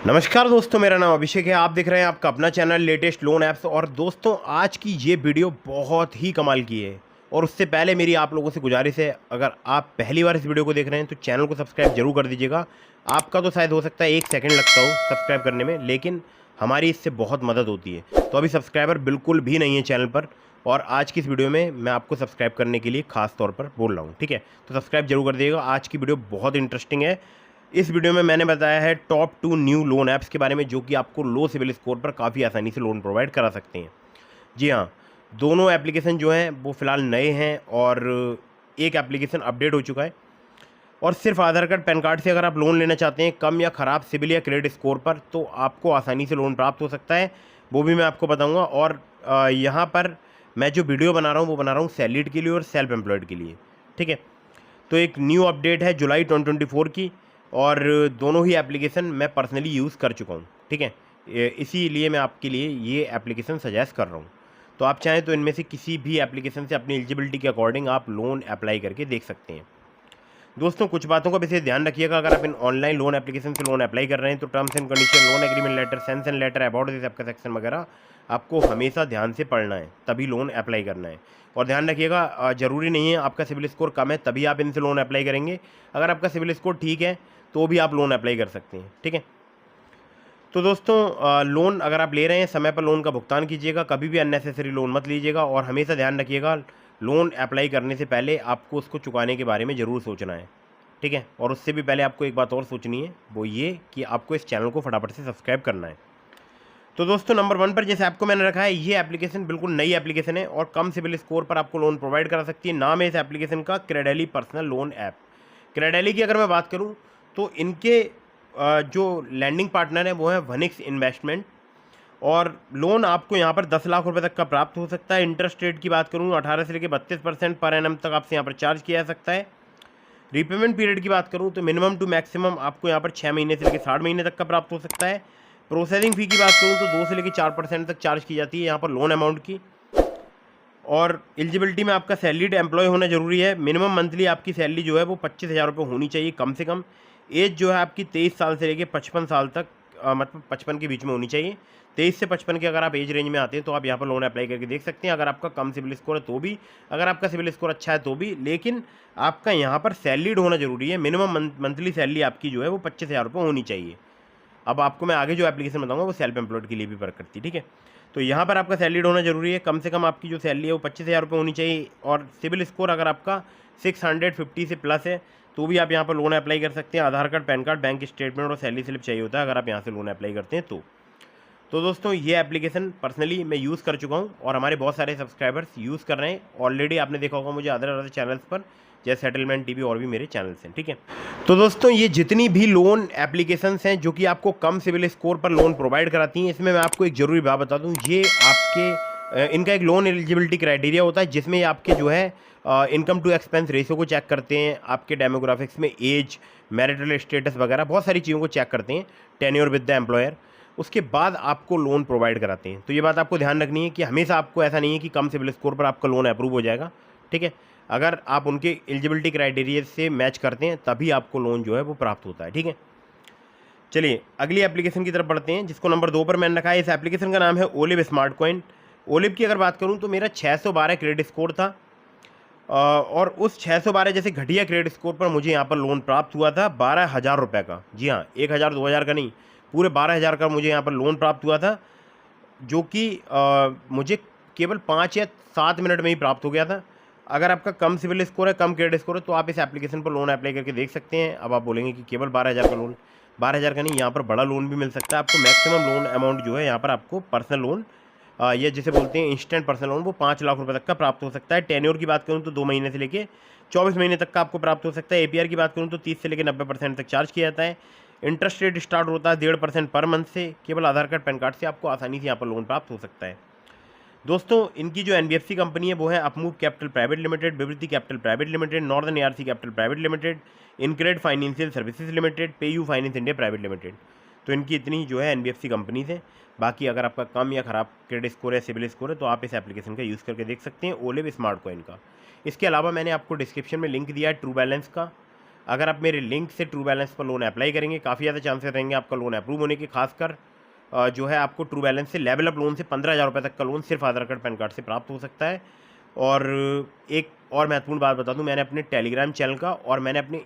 नमस्कार दोस्तों, मेरा नाम अभिषेक है। आप देख रहे हैं आपका अपना चैनल लेटेस्ट लोन ऐप्स। और दोस्तों, आज की ये वीडियो बहुत ही कमाल की है। और उससे पहले मेरी आप लोगों से गुजारिश है, अगर आप पहली बार इस वीडियो को देख रहे हैं तो चैनल को सब्सक्राइब जरूर कर दीजिएगा। आपका तो शायद हो सकता है 1 सेकंड लगता हो सब्सक्राइब करने में, लेकिन हमारी इससे बहुत मदद होती है। तो अभी सब्सक्राइबर बिल्कुल भी नहीं है चैनल पर, और आज की इस वीडियो में मैं आपको सब्सक्राइब करने के लिए खास तौर पर बोल रहा हूँ। ठीक है, तो सब्सक्राइब जरूर कर दीजिएगा। आज की वीडियो बहुत इंटरेस्टिंग है। इस वीडियो में मैंने बताया है टॉप 2 न्यू लोन ऐप्स के बारे में, जो कि आपको लो सिविल स्कोर पर काफ़ी आसानी से लोन प्रोवाइड करा सकते हैं। जी हाँ, दोनों एप्लीकेशन जो हैं वो फ़िलहाल नए हैं, और एक एप्लीकेशन अपडेट हो चुका है। और सिर्फ आधार कार्ड पैन कार्ड से अगर आप लोन लेना चाहते हैं कम या ख़राब सिविल या क्रेडिट स्कोर पर, तो आपको आसानी से लोन प्राप्त हो सकता है। वो भी मैं आपको बताऊँगा। और यहाँ पर मैं जो वीडियो बना रहा हूँ वो बना रहा हूँ सैलरीड के लिए और सेल्फ एम्प्लॉयड के लिए। ठीक है, तो एक न्यू अपडेट है जुलाई 2024 की, और दोनों ही एप्लीकेशन मैं पर्सनली यूज़ कर चुका हूँ। ठीक है, इसीलिए मैं आपके लिए ये एप्लीकेशन सजेस्ट कर रहा हूँ। तो आप चाहें तो इनमें से किसी भी एप्लीकेशन से अपनी एलिजिबिलिटी के अकॉर्डिंग आप लोन अप्लाई करके देख सकते हैं। दोस्तों, कुछ बातों का विशेष ध्यान रखिएगा। अगर आप इन ऑनलाइन लोन एप्लीकेशन से लोन अप्लाई कर रहे हैं तो terms and condition, loan agreement letter, sanction letter, about this app का सेक्शन वगैरह आपको हमेशा ध्यान से पढ़ना है, तभी लोन अप्लाई करना है। और ध्यान रखिएगा, ज़रूरी नहीं है आपका सिविल स्कोर कम है तभी आप इनसे लोन अप्लाई करेंगे। अगर आपका सिविल स्कोर ठीक है तो भी आप लोन अप्लाई कर सकते हैं। ठीक है, तो दोस्तों, लोन अगर आप ले रहे हैं समय पर लोन का भुगतान कीजिएगा, कभी भी अननेसेसरी लोन मत लीजिएगा। और हमेशा ध्यान रखिएगा, लोन अप्लाई करने से पहले आपको उसको चुकाने के बारे में ज़रूर सोचना है। ठीक है, और उससे भी पहले आपको एक बात और सोचनी है, वो ये कि आपको इस चैनल को फटाफट से सब्सक्राइब करना है। तो दोस्तों, नंबर 1 पर जैसे आपको मैंने रखा है, ये एप्लीकेशन बिल्कुल नई एप्लीकेशन है और कम सिविल स्कोर पर आपको लोन प्रोवाइड करा सकती है। नाम है इस एप्लीकेशन का क्रेडेली पर्सनल लोन ऐप। क्रेडेली की अगर मैं बात करूं तो इनके जो लैंडिंग पार्टनर है वो है वनिक्स इन्वेस्टमेंट। और लोन आपको यहाँ पर 10 लाख रुपए तक का प्राप्त हो सकता है। इंटरेस्ट रेट की बात करूँ 18 से लेकर 32% पर एनम तक आपसे यहाँ पर चार्ज किया जा सकता है। रीपेमेंट पीरियड की बात करूँ तो मिनिमम टू मैक्सिमम आपको यहाँ पर 6 महीने से लेकर 60 महीने तक का प्राप्त हो सकता है। प्रोसेसिंग फ़ी की बात करूँ तो 2 से लेकर 4% तक चार्ज की जाती है यहाँ पर लोन अमाउंट की। और एलिजिबिलिटी में आपका सैलरीड एम्प्लॉय होना जरूरी है। मिनिमम मंथली आपकी सैलरी जो है वो 25,000 रुपये होनी चाहिए कम से कम। एज जो है आपकी 23 साल से लेकर 55 साल तक, मतलब 55 के बीच में होनी चाहिए। 23 से 55 के अगर आप एज रेंज में आते हैं तो आप यहाँ पर लोन अप्लाई करके देख सकते हैं। अगर आपका कम सिविल स्कोर है तो भी, अगर आपका सिविल स्कोर अच्छा है तो भी, लेकिन आपका यहाँ पर सैलरीड होना जरूरी है। मिनिमम मंथली सैलरी आपकी जो है वो 25,000 रुपये होनी चाहिए। अब आपको मैं आगे जो एप्लीकेशन बताऊंगा वो सेल्फ एम्प्लॉयड के लिए भी वर्क करती है। ठीक है, तो यहाँ पर आपका सैलरीड होना जरूरी है। कम से कम आपकी जो सैलरी है वो 25,000 रुपये होनी चाहिए। और सिविल स्कोर अगर आपका 650 से प्लस है तो भी आप यहाँ पर लोन अप्लाई कर सकते हैं। Aadhaar card, PAN card, bank statement और सैलरी स्लिप चाहिए होता है अगर आप यहाँ से लोन अप्लाई करते हैं तो दोस्तों, ये एप्लीकेशन पर्सनली मैं यूज़ कर चुका हूँ और हमारे बहुत सारे सब्सक्राइबर्स यूज़ कर रहे हैं ऑलरेडी। आपने देखा होगा मुझे अदर चैनल्स पर, जैसे सेटलमेंट टीवी और भी मेरे चैनल्स हैं। ठीक है, तो दोस्तों, ये जितनी भी लोन एप्लीकेशंस हैं जो कि आपको कम सिविल स्कोर पर लोन प्रोवाइड कराती हैं, इसमें मैं आपको एक ज़रूरी बात बता दूं, ये आपके इनका एक लोन एलिजिबिलिटी क्राइटेरिया होता है जिसमें आपके जो है इनकम टू एक्सपेंस रेशियो को चेक करते हैं, आपके डेमोग्राफिक्स में एज, मैरिटल स्टेटस वगैरह बहुत सारी चीज़ों को चेक करते हैं, टेन्योर विद द एम्प्लॉयर। उसके बाद आपको लोन प्रोवाइड कराते हैं। तो ये बात आपको ध्यान रखनी है कि हमेशा आपको ऐसा नहीं है कि कम सिविल स्कोर पर आपका लोन अप्रूव हो जाएगा। ठीक है, अगर आप उनके एलिजिबिलिटी क्राइटेरिया से मैच करते हैं तभी आपको लोन जो है वो प्राप्त होता है। ठीक है, चलिए अगली एप्लीकेशन की तरफ बढ़ते हैं जिसको नंबर 2 पर मैंने रखा है। इस एप्लीकेशन का नाम है ओलिव स्मार्ट कॉइन। ओलिव की अगर बात करूं तो मेरा 612 क्रेडिट स्कोर था, और उस 612 जैसे घटिया क्रेडिट स्कोर पर मुझे यहाँ पर लोन प्राप्त हुआ था 12,000 रुपये का। जी हाँ, 1,000 2,000 का नहीं, पूरे 12,000 का मुझे यहाँ पर लोन प्राप्त हुआ था, जो कि मुझे केवल 5 या 7 मिनट में ही प्राप्त हो गया था। अगर आपका कम सिविल स्कोर है, कम क्रेडिट स्कोर है, तो आप इस एप्लीकेशन पर लोन अप्लाई करके देख सकते हैं। अब आप बोलेंगे कि केवल 12,000 का लोन, 12,000 का नहीं, यहाँ पर बड़ा लोन भी मिल सकता है आपको। मैक्सिमम लोन अमाउंट जो है यहाँ पर आपको पर्सनल लोन, ये जिसे बोलते हैं इंस्टेंट पर्सनल लोन, वो 5 लाख रुपए तक का प्राप्त हो सकता है। टेन्योर की बात करूँ तो 2 महीने से लेकर 24 महीने तक का आपको प्राप्त हो सकता है। एपीआर की बात करूँ तो 30 से लेकर 90% तक चार्ज किया जाता है। इंटरेस्ट रेट स्टार्ट होता है 1.5% पर मंथ से। केवल आधार कार्ड, पैन कार्ड से आपको आसानी से यहाँ पर लोन प्राप्त हो सकता है। दोस्तों, इनकी जो एनबीएफसी कंपनी है वो है Upmove capital private limited, Vivriti capital private limited, Northern ARC capital private limited, InCred financial services limited, PayU finance India private limited. तो इनकी इतनी जो है एनबीएफसी कंपनीज हैं। बाकी अगर आपका कम या ख़राब क्रेडिट स्कोर है, सिविल स्कोर है, तो आप इस एप्लीकेशन का यूज़ करके देख सकते हैं, ओलिव स्मार्ट कॉइन का। इसके अलावा मैंने आपको डिस्क्रिप्शन में लिंक दिया है ट्रू बैलेंस का, अगर आप मेरे लिंक से ट्रू बैलेंस पर लोन अप्लाई करेंगे काफ़ी ज़्यादा चांसेस रहेंगे आपका लोन अप्रूव होने के। खासकर जो है आपको ट्रू बैलेंस से लेवल अप लोन से 15,000 रुपये तक का लोन सिर्फ आधार कार्ड पैन कार्ड से प्राप्त हो सकता है। और एक और महत्वपूर्ण बात बता दूं, मैंने अपने टेलीग्राम चैनल का और मैंने अपने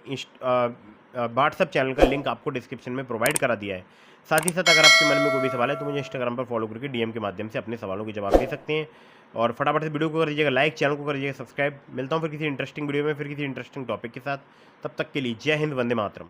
व्हाट्सअप चैनल का लिंक आपको डिस्क्रिप्शन में प्रोवाइड करा दिया है। साथ ही साथ अगर आपके मन में कोई भी सवाल है तो मुझे इंस्टाग्राम पर फॉलो करके डीएम के माध्यम से अपने सवालों के जवाब दे सकते हैं। और फटाफट से वीडियो को कर दीजिएगा लाइक, चैनल को कर दीजिएगा सब्सक्राइब। मिलता हूँ फिर किसी इंटरेस्टिंग वीडियो में, फिर किसी इंटरेस्टिंग टॉपिक के साथ। तब तक के लिए जय हिंद, वंदे मातरम।